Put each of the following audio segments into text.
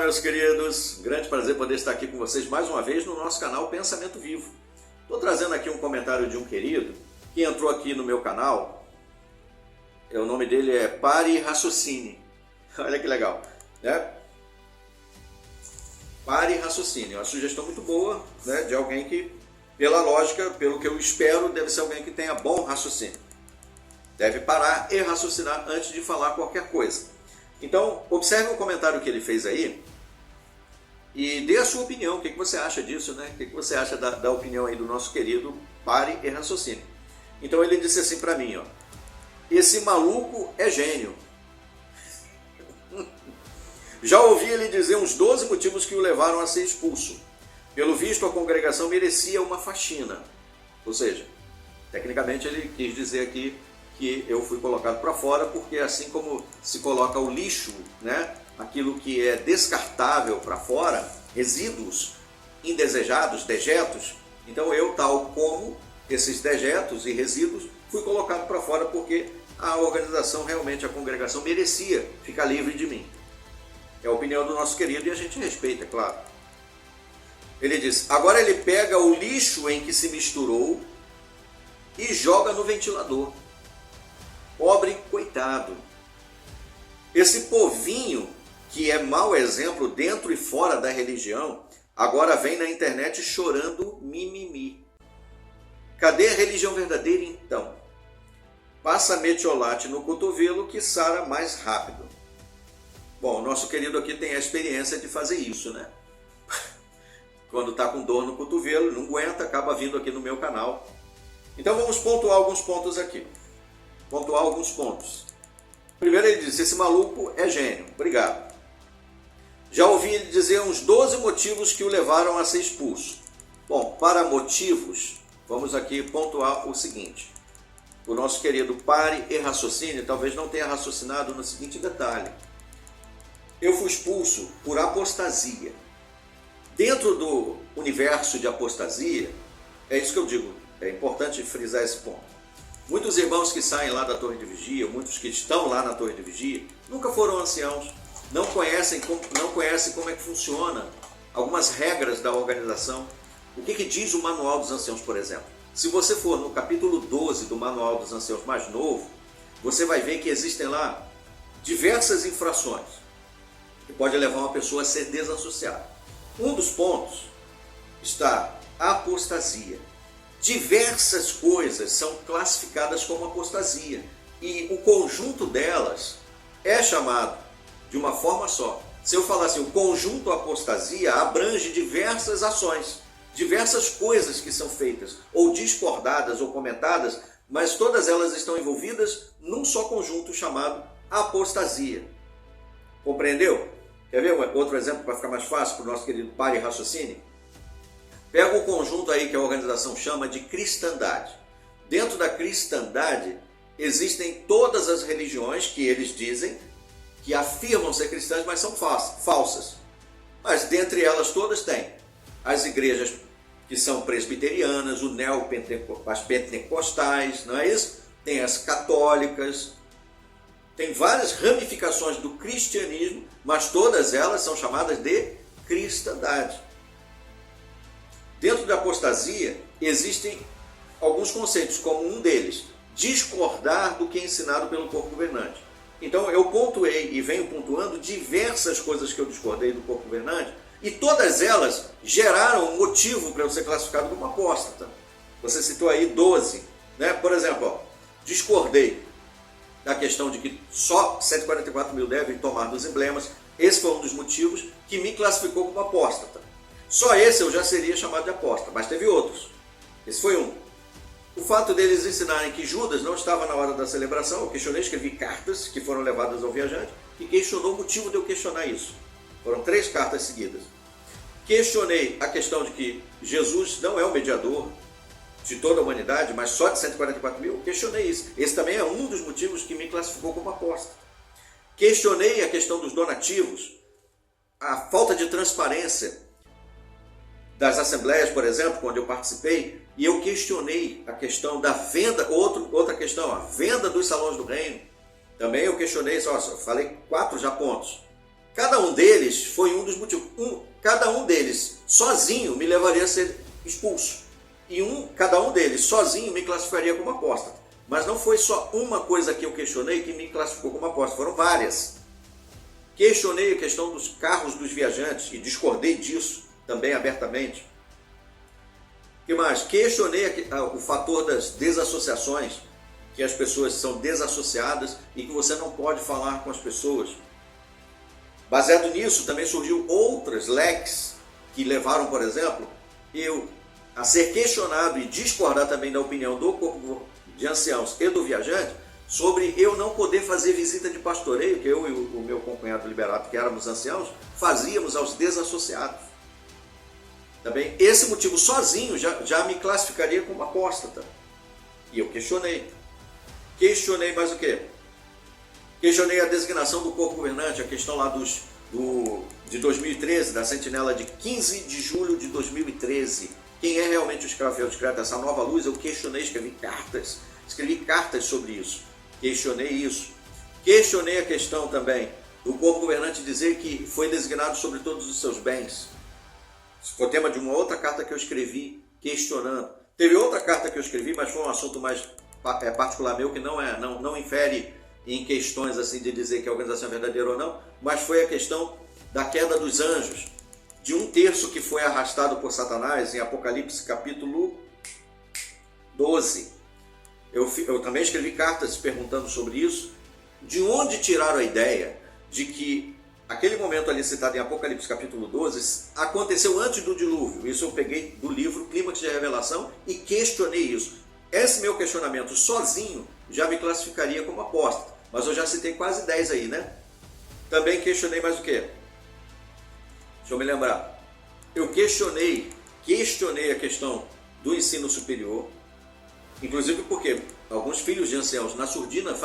meus queridos, grande prazer poder estar aqui com vocês mais uma vez no nosso canal Pensamento Vivo. Estou trazendo aqui um comentário de um querido que entrou aqui no meu canal. O nome dele é Pare e Raciocine. Olha que legal, né? Pare e Raciocine, é uma sugestão muito boa, né? De alguém que, pela lógica, pelo que eu espero, deve ser alguém que tenha bom raciocínio. Deve parar e raciocinar antes de falar qualquer coisa. Então, observe o comentário que ele fez aí e dê a sua opinião. O que você acha disso, né? O que você acha da opinião aí do nosso querido Pare e Raciocine? Então ele disse assim para mim, ó: esse maluco é gênio. Já ouvi ele dizer uns 12 motivos que o levaram a ser expulso. Pelo visto, a congregação merecia uma faxina. Ou seja, tecnicamente ele quis dizer aqui que eu fui colocado para fora, porque assim como se coloca o lixo, né, aquilo que é descartável para fora, resíduos indesejados, dejetos, então eu, tal como esses dejetos e resíduos, fui colocado para fora porque a organização, realmente a congregação, merecia ficar livre de mim. É a opinião do nosso querido e a gente respeita, é claro. Ele diz: agora ele pega o lixo em que se misturou e joga no ventilador. Pobre coitado. Esse povinho, que é mau exemplo dentro e fora da religião, agora vem na internet chorando mimimi. Cadê a religião verdadeira então? Passa metiolate no cotovelo que sara mais rápido. Bom, nosso querido aqui tem a experiência de fazer isso, né? Quando está com dor no cotovelo, não aguenta, acaba vindo aqui no meu canal. Então vamos pontuar alguns pontos aqui. Primeiro ele disse: esse maluco é gênio. Obrigado. Já ouvi ele dizer uns 12 motivos que o levaram a ser expulso. Bom, para motivos, vamos aqui pontuar o seguinte. O nosso querido Pare e Raciocine talvez não tenha raciocinado no seguinte detalhe. Eu fui expulso por apostasia. Dentro do universo de apostasia, é isso que eu digo, é importante frisar esse ponto. Muitos irmãos que saem lá da torre de vigia, muitos que estão lá na torre de vigia, nunca foram anciãos, não conhecem como é que funciona algumas regras da organização. O que diz o Manual dos Anciãos, por exemplo? Se você for no capítulo 12 do Manual dos Anciãos mais novo, você vai ver que existem lá diversas infrações que pode levar uma pessoa a ser desassociada. Um dos pontos está a apostasia. Diversas coisas são classificadas como apostasia e o conjunto delas é chamado de uma forma só. Se eu falar assim, o conjunto apostasia abrange diversas ações, diversas coisas que são feitas ou discordadas ou comentadas, mas todas elas estão envolvidas num só conjunto chamado apostasia. Compreendeu? Quer ver outro exemplo para ficar mais fácil para o nosso querido Pare e Raciocine? Pega o conjunto aí que a organização chama de cristandade. Dentro da cristandade existem todas as religiões que eles dizem que afirmam ser cristãs, mas são falsas. Mas dentre elas todas tem as igrejas que são presbiterianas, as pentecostais, não é isso? Tem as católicas, tem várias ramificações do cristianismo, mas todas elas são chamadas de cristandade. Dentro da apostasia existem alguns conceitos, como um deles, discordar do que é ensinado pelo corpo governante. Então eu pontuei e venho pontuando diversas coisas que eu discordei do corpo governante e todas elas geraram um motivo para eu ser classificado como apóstata. Você citou aí 12, né? Por exemplo, ó, discordei da questão de que só 144 mil devem tomar dos emblemas. Esse foi um dos motivos que me classificou como apóstata. Só esse eu já seria chamado de apóstata, mas teve outros. Esse foi um. O fato deles ensinarem que Judas não estava na hora da celebração, eu questionei, escrevi cartas que foram levadas ao viajante e questionou o motivo de eu questionar isso. Foram 3 cartas seguidas. Questionei a questão de que Jesus não é o mediador de toda a humanidade, mas só de 144 mil. Questionei isso. Esse também é um dos motivos que me classificou como apóstata. Questionei a questão dos donativos, a falta de transparência das assembleias, por exemplo, quando eu participei, e eu questionei a questão da venda, outra questão, a venda dos salões do reino. Também eu questionei, eu falei 4 já pontos. Cada um deles foi um dos motivos. Cada um deles sozinho me levaria a ser expulso. E cada um deles sozinho me classificaria como apóstata. Mas não foi só uma coisa que eu questionei que me classificou como apóstata, foram várias. Questionei a questão dos carros dos viajantes e discordei disso também abertamente. O que mais? Questionei o fator das desassociações, que as pessoas são desassociadas e que você não pode falar com as pessoas. Baseado nisso, também surgiu outras leques que levaram, por exemplo, eu a ser questionado e discordar também da opinião do corpo de anciãos e do viajante sobre eu não poder fazer visita de pastoreio, que eu e o meu companheiro Liberato, que éramos anciãos, fazíamos aos desassociados. Também esse motivo sozinho já me classificaria como apóstata. E eu questionei. Questionei mais o quê? Questionei a designação do corpo governante, a questão lá de 2013, da sentinela de 15 de julho de 2013. Quem é realmente o escravo fiel discreto? Essa nova luz, eu questionei, escrevi cartas sobre isso. Questionei isso. Questionei a questão também do corpo governante dizer que foi designado sobre todos os seus bens. Isso foi tema de uma outra carta que eu escrevi questionando. Teve outra carta que eu escrevi, mas foi um assunto mais particular meu, que não infere em questões assim de dizer que a organização é verdadeira ou não, mas foi a questão da queda dos anjos, de 1/3 que foi arrastado por Satanás em Apocalipse capítulo 12. Eu também escrevi cartas perguntando sobre isso, de onde tiraram a ideia de que aquele momento ali citado em Apocalipse capítulo 12 aconteceu antes do dilúvio. Isso eu peguei do livro Clímax de Revelação e questionei isso. Esse meu questionamento sozinho já me classificaria como apóstata, mas eu já citei quase 10 aí, né? Também questionei mais o quê? Deixa eu me lembrar. Eu questionei a questão do ensino superior, inclusive porque alguns filhos de anciãos na surdina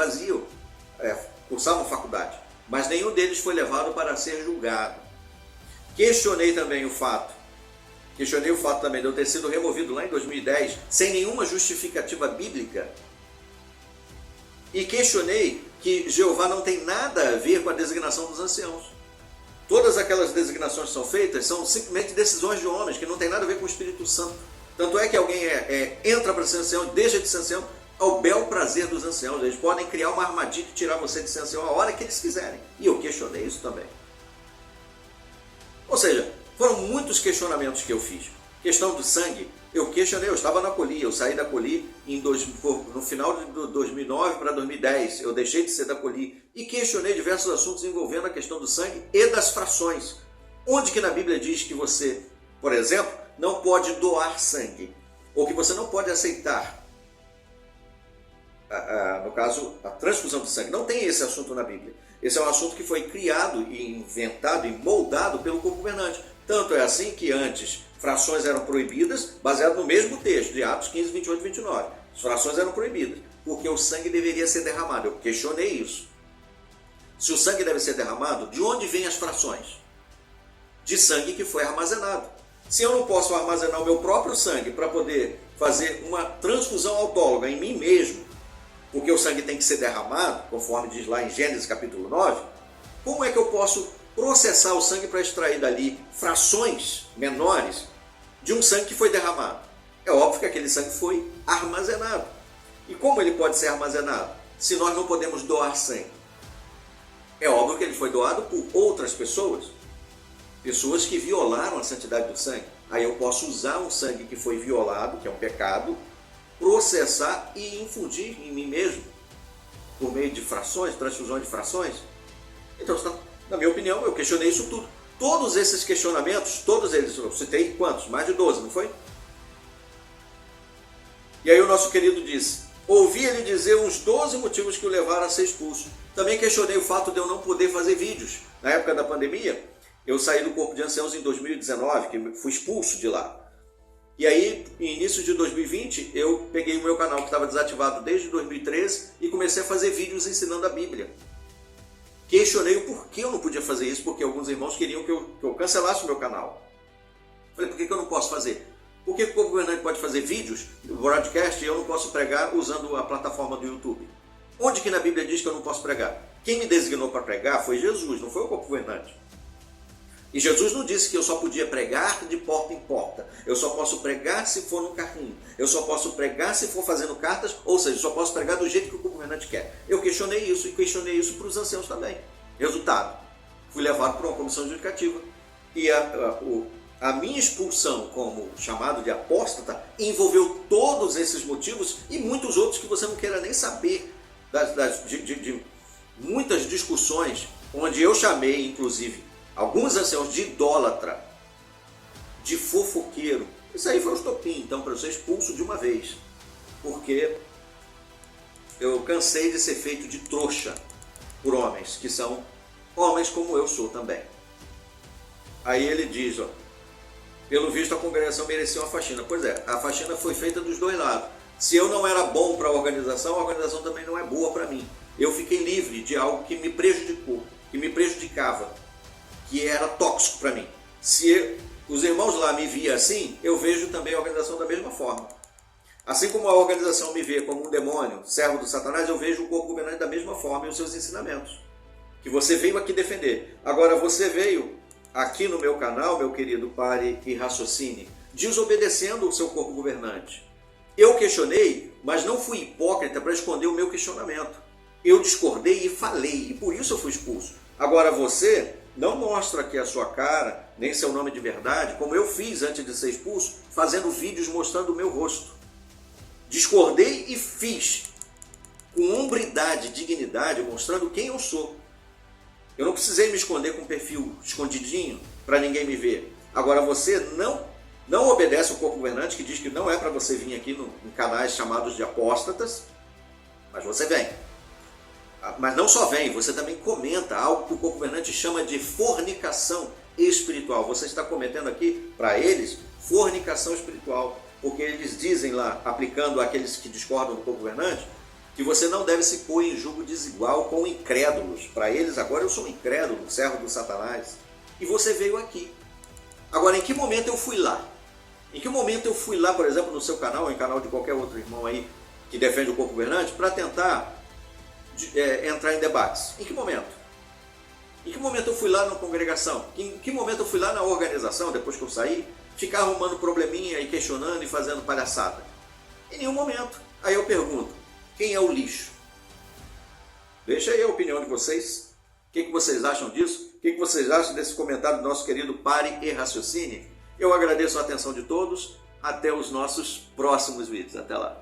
cursavam faculdade, mas nenhum deles foi levado para ser julgado. Questionei também o fato também de eu ter sido removido lá em 2010 sem nenhuma justificativa bíblica. E questionei que Jeová não tem nada a ver com a designação dos anciãos. Todas aquelas designações que são feitas são simplesmente decisões de homens, que não tem nada a ver com o Espírito Santo. Tanto é que alguém entra para ser ancião, deixa de ser ancião, ao bel prazer dos anciãos. Eles podem criar uma armadilha e tirar você de ser ancião a hora que eles quiserem. E eu questionei isso também. Ou seja, foram muitos questionamentos que eu fiz. Questão do sangue, eu questionei, eu estava na Coli, eu saí da Coli no final de 2009 para 2010, eu deixei de ser da Coli e questionei diversos assuntos envolvendo a questão do sangue e das frações. Onde que na Bíblia diz que você, por exemplo, não pode doar sangue, ou que você não pode aceitar, no caso, a transfusão de sangue. Não tem esse assunto na Bíblia. Esse é um assunto que foi criado e inventado e moldado pelo corpo governante. Tanto é assim que antes frações eram proibidas, baseado no mesmo texto, de Atos 15, 28 e 29. As frações eram proibidas, porque o sangue deveria ser derramado. Eu questionei isso. Se o sangue deve ser derramado, de onde vêm as frações? De sangue que foi armazenado. Se eu não posso armazenar o meu próprio sangue para poder fazer uma transfusão autóloga em mim mesmo, porque o sangue tem que ser derramado, conforme diz lá em Gênesis capítulo 9, como é que eu posso processar o sangue para extrair dali frações menores de um sangue que foi derramado? É óbvio que aquele sangue foi armazenado. E como ele pode ser armazenado se nós não podemos doar sangue? É óbvio que ele foi doado por outras pessoas que violaram a santidade do sangue. Aí eu posso usar um sangue que foi violado, que é um pecado, processar e infundir em mim mesmo, por meio de frações, transfusões de frações. Então, na minha opinião, eu questionei isso tudo. Todos esses questionamentos, todos eles, eu citei quantos? Mais de 12, não foi? E aí o nosso querido disse, ouvi ele dizer uns 12 motivos que o levaram a ser expulso. Também questionei o fato de eu não poder fazer vídeos. Na época da pandemia, eu saí do corpo de anciãos em 2019, que fui expulso de lá. E aí, no início de 2020, eu peguei o meu canal que estava desativado desde 2013 e comecei a fazer vídeos ensinando a Bíblia. Questionei o porquê eu não podia fazer isso, porque alguns irmãos queriam que eu cancelasse o meu canal. Falei, por que eu não posso fazer? Por que o corpo governante pode fazer vídeos, broadcast, e eu não posso pregar usando a plataforma do YouTube? Onde que na Bíblia diz que eu não posso pregar? Quem me designou para pregar foi Jesus, não foi o corpo governante. E Jesus não disse que eu só podia pregar de porta em porta. Eu só posso pregar se for no carrinho. Eu só posso pregar se for fazendo cartas, ou seja, só posso pregar do jeito que o governante quer. Eu questionei isso e questionei isso para os anciãos também. Resultado, fui levado para uma comissão judicativa. E a minha expulsão como chamado de apóstata envolveu todos esses motivos e muitos outros que você não queira nem saber, de muitas discussões, onde eu chamei, inclusive, alguns anciãos de idólatra, de fofoqueiro. Isso aí foi um estopim, então, para eu ser expulso de uma vez. Porque eu cansei de ser feito de trouxa por homens, que são homens como eu sou também. Aí ele diz, ó, pelo visto a congregação merecia uma faxina. Pois é, a faxina foi feita dos dois lados. Se eu não era bom para a organização também não é boa para mim. Eu fiquei livre de algo que me prejudicou, que me prejudicava, que era tóxico para mim. Se os irmãos lá me viam assim, eu vejo também a organização da mesma forma. Assim como a organização me vê como um demônio, servo do Satanás, eu vejo o corpo governante da mesma forma e os seus ensinamentos, que você veio aqui defender. Agora você veio aqui no meu canal, meu querido Pare e Raciocine, desobedecendo o seu corpo governante. Eu questionei, mas não fui hipócrita para esconder o meu questionamento. Eu discordei e falei, e por isso eu fui expulso. Agora você não mostra aqui a sua cara, nem seu nome de verdade, como eu fiz antes de ser expulso, fazendo vídeos mostrando o meu rosto. Discordei e fiz, com hombridade, dignidade, mostrando quem eu sou. Eu não precisei me esconder com um perfil escondidinho para ninguém me ver. Agora você não obedece o corpo governante, que diz que não é para você vir aqui em canais chamados de apóstatas, mas você vem. Mas não só vem, você também comenta algo que o corpo governante chama de fornicação espiritual. Você está cometendo aqui, para eles, fornicação espiritual, porque eles dizem lá, aplicando àqueles que discordam do corpo governante, que você não deve se pôr em julgo desigual com incrédulos. Para eles, agora eu sou um incrédulo, servo do Satanás. E você veio aqui. Agora, em que momento eu fui lá? Em que momento eu fui lá, por exemplo, no seu canal, ou em canal de qualquer outro irmão aí que defende o corpo governante, para tentar entrar em debates? Em que momento? Em que momento eu fui lá na congregação? Em que momento eu fui lá na organização, depois que eu saí, ficar arrumando probleminha e questionando e fazendo palhaçada? Em nenhum momento. Aí eu pergunto, quem é o lixo? Deixa aí a opinião de vocês. O que vocês acham disso? O que vocês acham desse comentário do nosso querido Pare e Raciocine? Eu agradeço a atenção de todos. Até os nossos próximos vídeos. Até lá.